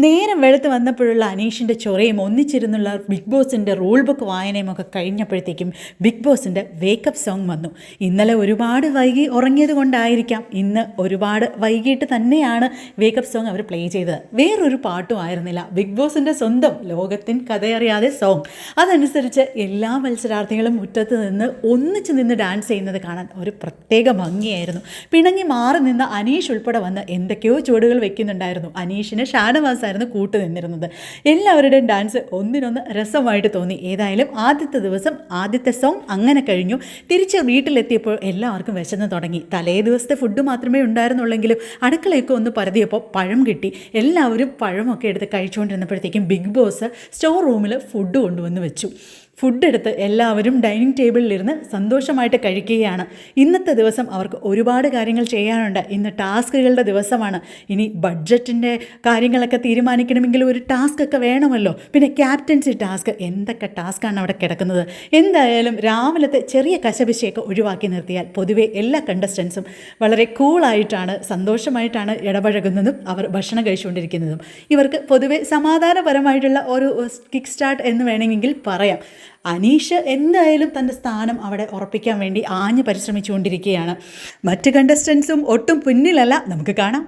നേരം വെളുത്ത് വന്നപ്പോഴുള്ള അനീഷിൻ്റെ ചൊറയും ഒന്നിച്ചിരുന്നുള്ള ബിഗ് ബോസിൻ്റെ റൂൾ ബുക്ക് വായനയും ഒക്കെ കഴിഞ്ഞപ്പോഴത്തേക്കും ബിഗ് ബോസിൻ്റെ വേക്കപ്പ് സോങ് വന്നു. ഇന്നലെ ഒരുപാട് വൈകി ഉറങ്ങിയത് കൊണ്ടായിരിക്കാം ഇന്ന് ഒരുപാട് വൈകിട്ട് തന്നെയാണ് വേക്കപ്പ് സോങ് അവർ പ്ലേ ചെയ്തത്. വേറൊരു പാട്ടും ആയിരുന്നില്ല, ബിഗ് ബോസിൻ്റെ സ്വന്തം ലോകത്തിൻ കഥയറിയാതെ സോങ്. അതനുസരിച്ച് എല്ലാ മത്സരാർത്ഥികളും മുറ്റത്ത് നിന്ന് ഒന്നിച്ച് നിന്ന് ഡാൻസ് ചെയ്യുന്നത് കാണാൻ ഒരു പ്രത്യേക ഭംഗിയായിരുന്നു. പിണങ്ങി മാറി നിന്ന അനീഷ് ഉൾപ്പെടെ വന്ന് എന്തൊക്കെയോ ചുവടുകൾ വെക്കുന്നുണ്ടായിരുന്നു. അനീഷിന് ഷാനവാസായിരുന്നു കൂട്ടു നിന്നിരുന്നത്. എല്ലാവരുടെയും ഡാൻസ് ഒന്നിനൊന്ന് രസമായിട്ട് തോന്നി. ഏതായാലും ആദ്യത്തെ ദിവസം ആദ്യത്തെ സോങ് അങ്ങനെ കഴിഞ്ഞു. തിരിച്ച് വീട്ടിലെത്തിയപ്പോൾ എല്ലാവർക്കും വിശന്ന് തുടങ്ങി. തലേ ദിവസത്തെ ഫുഡ് മാത്രമേ ഉണ്ടായിരുന്നുള്ളെങ്കിലും അടുക്കളയൊക്കെ ഒന്ന് പരതിയപ്പോൾ പഴം കിട്ടി. എല്ലാവരും പഴമൊക്കെ എടുത്ത് കഴിച്ചുകൊണ്ടിരുന്നപ്പോഴത്തേക്കും ബിഗ് ബോസ് സ്റ്റോർ റൂമിൽ ഫുഡ് കൊണ്ടുവന്ന് വെച്ചു. ഫുഡ് എടുത്ത് എല്ലാവരും ഡൈനിങ് ടേബിളിലിരുന്ന് സന്തോഷമായിട്ട് കഴിക്കുകയാണ്. ഇന്നത്തെ ദിവസം അവർക്ക് ഒരുപാട് കാര്യങ്ങൾ ചെയ്യാനുണ്ട്. ഇന്ന് ടാസ്കുകളുടെ ദിവസമാണ്. ഇനി ബഡ്ജറ്റിൻ്റെ കാര്യങ്ങളൊക്കെ തീരുമാനിക്കണമെങ്കിൽ ഒരു ടാസ്ക് ഒക്കെ വേണമല്ലോ. പിന്നെ ക്യാപ്റ്റൻസി ടാസ്ക്, എന്തൊക്കെ ടാസ്ക്കാണ് അവിടെ കിടക്കുന്നത്. എന്തായാലും രാവിലത്തെ ചെറിയ കശപിശയൊക്കെ ഒഴിവാക്കി നിർത്തിയാൽ പൊതുവെ എല്ലാ കണ്ടസ്റ്റൻസും വളരെ കൂളായിട്ടാണ് സന്തോഷമായിട്ടാണ് ഇടപഴകുന്നതും അവർ ഭക്ഷണം കഴിച്ചുകൊണ്ടിരിക്കുന്നതും. ഇവർക്ക് പൊതുവെ സമാധാനപരമായിട്ടുള്ള ഒരു കിക്ക് സ്റ്റാർട്ട് എന്ന് വേണമെങ്കിൽ പറയാം. അനീഷ് എന്തായാലും തൻ്റെ സ്ഥാനം അവിടെ ഉറപ്പിക്കാൻ വേണ്ടി ആഞ്ഞ് പരിശ്രമിച്ചുകൊണ്ടിരിക്കുകയാണ്. മറ്റ് കണ്ടസ്റ്റൻസും ഒട്ടും പിന്നിലല്ല. നമുക്ക് കാണാം.